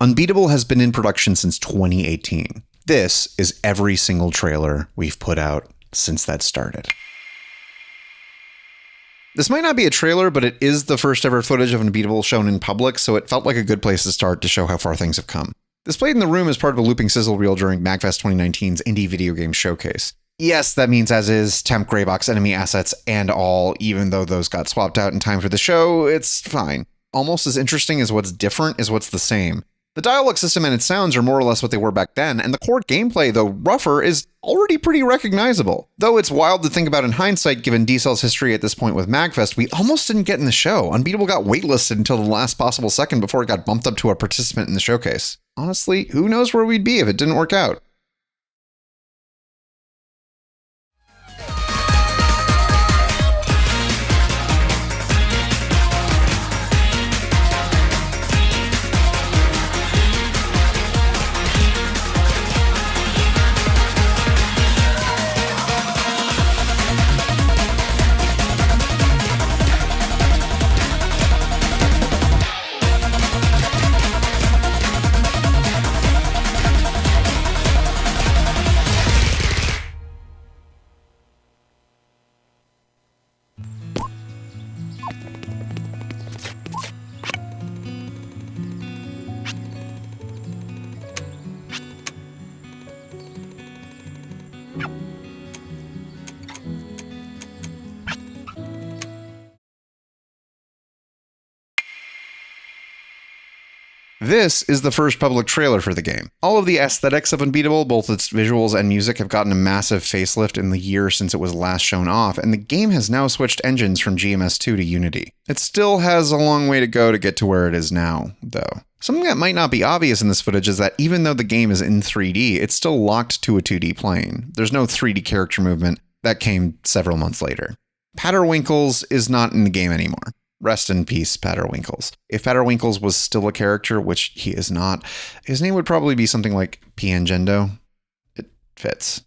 Unbeatable has been in production since 2018. This is every single trailer we've put out since that started. This might not be a trailer, but it is the first ever footage of Unbeatable shown in public, so it felt like a good place to start to show how far things have come. This played in the room as part of a looping sizzle reel during MagFest 2019's Indie Video Game Showcase. Yes, that means as is temp graybox enemy assets and all, even though those got swapped out in time for the show, it's fine. Almost as interesting as what's different is what's the same. The dialogue system and its sounds are more or less what they were back then, and the core gameplay, though rougher, is already pretty recognizable. Though it's wild to think about in hindsight, given D-Cell's history at this point with MagFest, we almost didn't get in the show. Unbeatable got waitlisted until the last possible second before it got bumped up to a participant in the showcase. Honestly, who knows where we'd be if it didn't work out? This is the first public trailer for the game. All of the aesthetics of Unbeatable, both its visuals and music, have gotten a massive facelift in the year since it was last shown off, and the game has now switched engines from GMS2 to Unity. It still has a long way to go to get to where it is now, though. Something that might not be obvious in this footage is that even though the game is in 3D, it's still locked to a 2D plane. There's no 3D character movement. That came several months later. Patterwinkles is not in the game anymore. Rest in peace, Patterwinkles. If Patterwinkles was still a character, which he is not, his name would probably be something like Piangendo. It fits.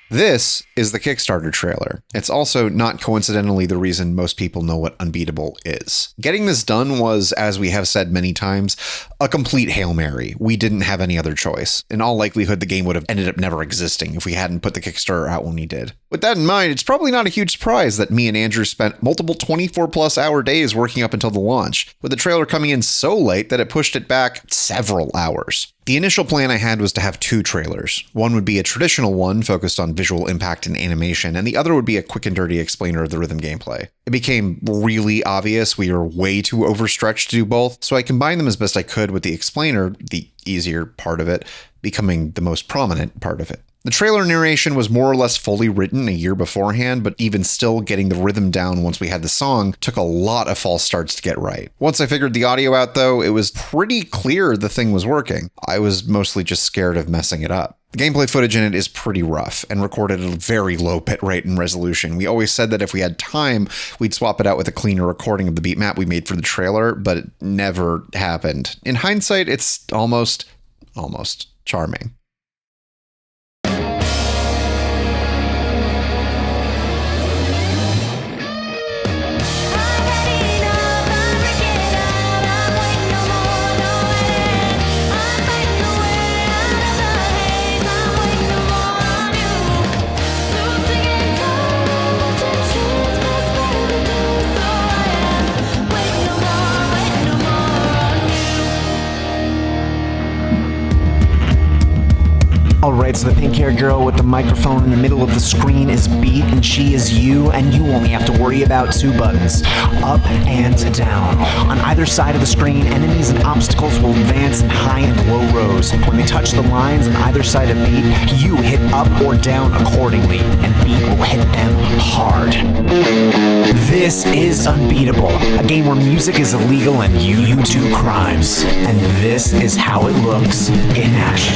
This is the Kickstarter trailer. It's also not coincidentally the reason most people know what Unbeatable is. Getting this done was, as we have said many times, a complete Hail Mary. We didn't have any other choice. In all likelihood, the game would have ended up never existing if we hadn't put the Kickstarter out when we did. With that in mind, it's probably not a huge surprise that me and Andrew spent multiple 24+ hour days working up until the launch, with the trailer coming in so late that it pushed it back several hours. The initial plan I had was to have two trailers. One would be a traditional one focused on visual impact and animation, and the other would be a quick and dirty explainer of the rhythm gameplay. It became really obvious we were way too overstretched to do both, so I combined them as best I could, with the explainer, the easier part of it, becoming the most prominent part of it. The trailer narration was more or less fully written a year beforehand, but even still, getting the rhythm down once we had the song took a lot of false starts to get right. Once I figured the audio out, though, it was pretty clear the thing was working. I was mostly just scared of messing it up. The gameplay footage in it is pretty rough and recorded at a very low bitrate and resolution. We always said that if we had time, we'd swap it out with a cleaner recording of the beat map we made for the trailer, but it never happened. In hindsight, it's almost charming. Alright, so the pink-haired girl with the microphone in the middle of the screen is Beat, and she is you, and you only have to worry about 2 buttons, up and down. On either side of the screen, enemies and obstacles will advance in high and low rows. When they touch the lines on either side of Beat, you hit up or down accordingly, and Beat will hit them hard. This is Unbeatable, a game where music is illegal and you do crimes. And this is how it looks in action.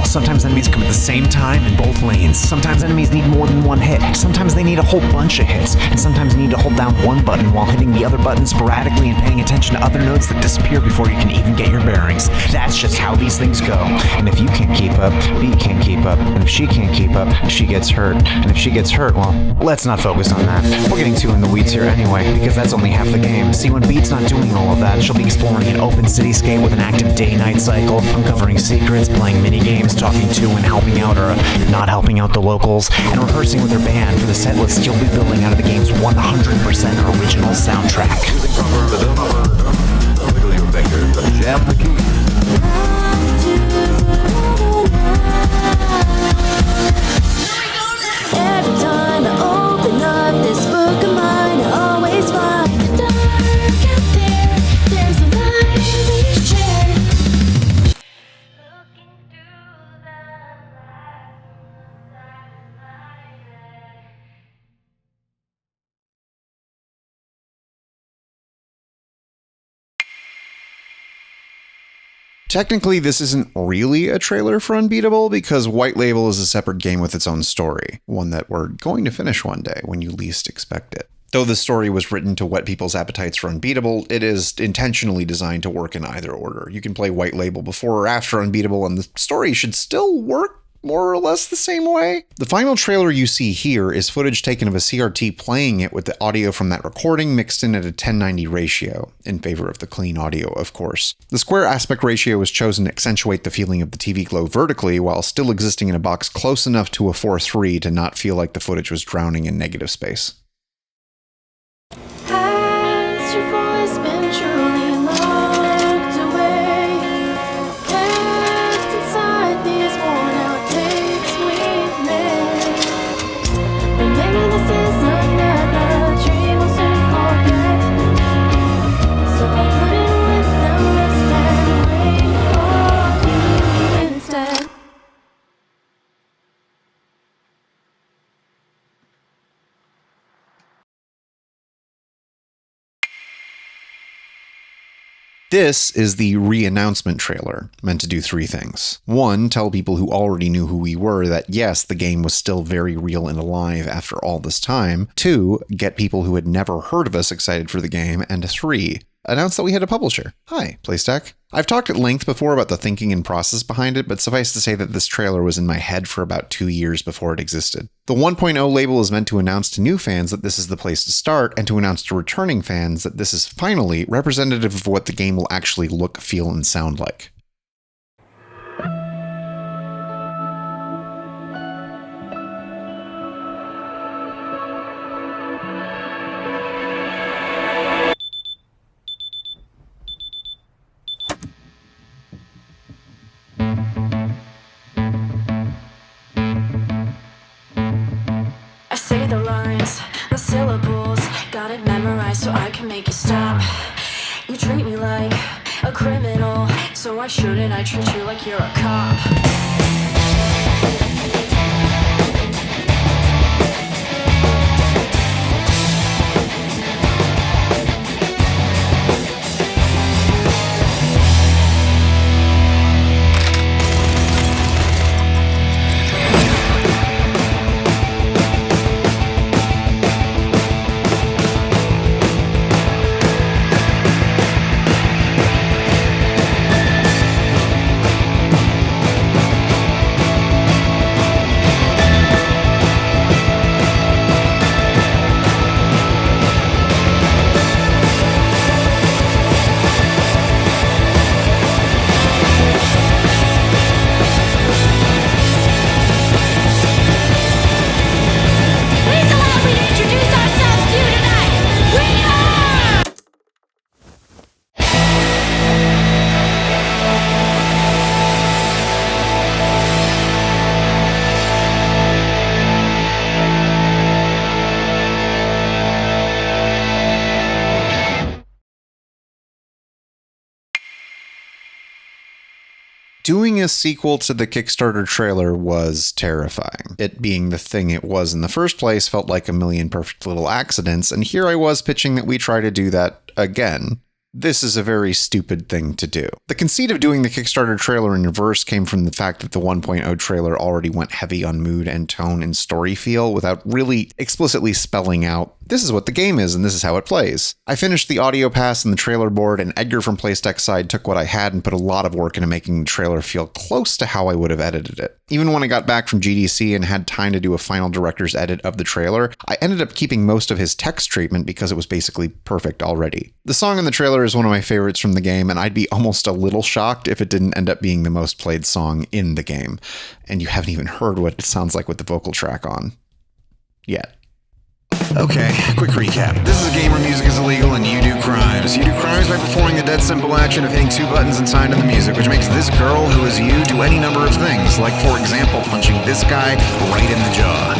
Sometimes enemies come at the same time in both lanes. Sometimes enemies need more than one hit. Sometimes they need a whole bunch of hits. And sometimes you need to hold down one button while hitting the other button sporadically and paying attention to other nodes that disappear before you can even get your bearings. That's just how these things go. And if you can't keep up, Beat can't keep up. And if she can't keep up, she gets hurt. And if she gets hurt, well, let's not focus on that. We're getting too in the weeds here anyway, because that's only half the game. See, when Beat's not doing all of that, she'll be exploring an open cityscape with an active day-night cycle, uncovering secrets, playing mini-games, talking to and helping out or not helping out the locals, and rehearsing with her band for the set list she'll be building out of the game's 100% original soundtrack. Using proper rhythm, wiggle your fingers and jam the key. Every time I open up this book of mine, I always find the dark out there. There's a light in each chair. Looking through the light inside my head. Technically, this isn't really a trailer for Unbeatable because White Label is a separate game with its own story, one that we're going to finish one day when you least expect it. Though the story was written to whet people's appetites for Unbeatable, it is intentionally designed to work in either order. You can play White Label before or after Unbeatable, and the story should still work more or less the same way. The final trailer you see here is footage taken of a CRT playing it with the audio from that recording mixed in at a 1090 ratio, in favor of the clean audio, of course. The square aspect ratio was chosen to accentuate the feeling of the TV glow vertically while still existing in a box close enough to a 4:3 to not feel like the footage was drowning in negative space. Has your voice been truly locked away? Kept inside these worn out tapes we've made. But maybe this is another dream we'll soon forget. So I put it with the rest and wait for you instead. This is the Reannouncement trailer, meant to do 3 things. 1, tell people who already knew who we were that yes, the game was still very real and alive after all this time. 2, get people who had never heard of us excited for the game. And 3, announce that we had a publisher. Hi, Playstack. I've talked at length before about the thinking and process behind it, but suffice to say that this trailer was in my head for about 2 years before it existed. The 1.0 label is meant to announce to new fans that this is the place to start, and to announce to returning fans that this is finally representative of what the game will actually look, feel, and sound like. I say the lines, the syllables, got it memorized so I can make you stop. You treat me like a criminal, so why shouldn't I treat you like you're a cop? Doing a sequel to the Kickstarter trailer was terrifying. It being the thing it was in the first place felt like a million perfect little accidents, and here I was pitching that we try to do that again. This is a very stupid thing to do. The conceit of doing the Kickstarter trailer in reverse came from the fact that the 1.0 trailer already went heavy on mood and tone and story feel without really explicitly spelling out, this is what the game is and this is how it plays. I finished the audio pass and the trailer board, and Edgar from Playstack Side took what I had and put a lot of work into making the trailer feel close to how I would have edited it. Even when I got back from GDC and had time to do a final director's edit of the trailer, I ended up keeping most of his text treatment because it was basically perfect already. The song in the trailer is one of my favorites from the game, and I'd be almost a little shocked if it didn't end up being the most played song in the game. And you haven't even heard what it sounds like with the vocal track on. Yet. Okay, quick recap. This is a game where music is illegal and you do crimes. You do crimes by performing the dead simple action of hitting two buttons and signing to the music, which makes this girl, who is you, do any number of things, like, for example, punching this guy right in the jaw.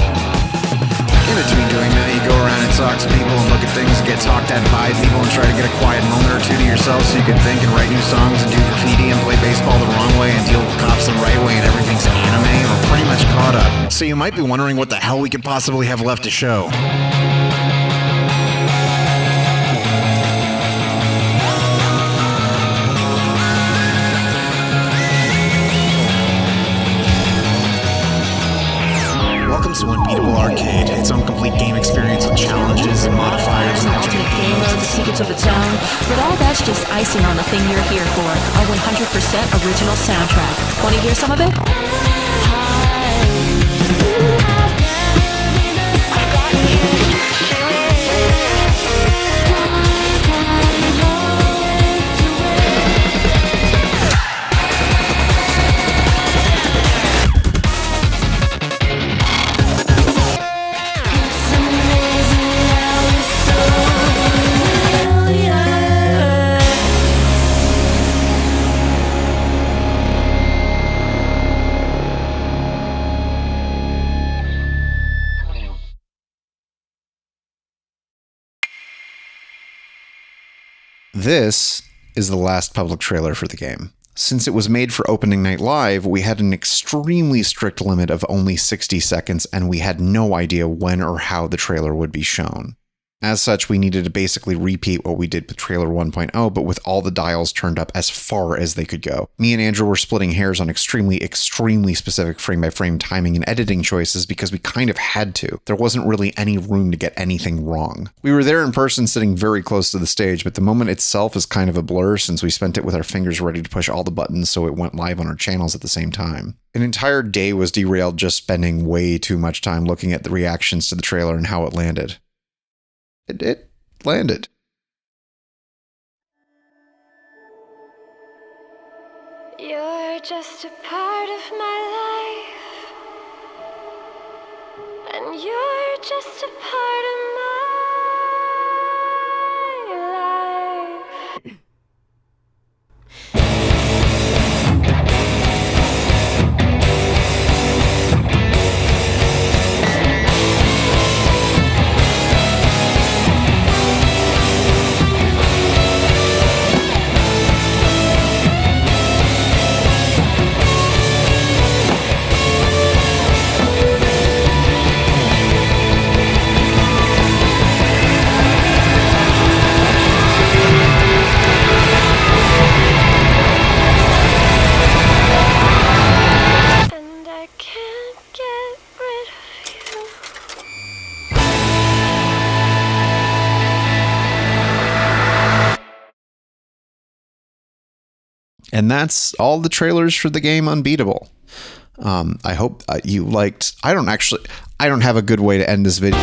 In between doing that, you go around and talk to people and look at things and get talked at by people and try to get a quiet moment or two to yourself so you can think and write new songs and do graffiti and play baseball the wrong way and deal with cops the right way and everything's anime or pretty much caught up. So you might be wondering what the hell we could possibly have left to show. Welcome to Unbeatable Arcade, its own complete game experience with challenges and modifiers and alternate game modes, the secrets of its own, but all that's just icing on the thing you're here for, our 100% original soundtrack. Want to hear some of it? This is the last public trailer for the game. Since it was made for opening night live, we had an extremely strict limit of only 60 seconds, and we had no idea when or how the trailer would be shown. As such, we needed to basically repeat what we did with trailer 1.0, but with all the dials turned up as far as they could go. Me and Andrew were splitting hairs on extremely specific frame-by-frame timing and editing choices because we kind of had to. There wasn't really any room to get anything wrong. We were there in person sitting very close to the stage, but the moment itself is kind of a blur since we spent it with our fingers ready to push all the buttons so it went live on our channels at the same time. An entire day was derailed just spending way too much time looking at the reactions to the trailer and how it landed. It landed. You're just a part of my life, and you're just a part of my life. And that's all the trailers for the game Unbeatable. I hope you liked. I don't have a good way to end this video.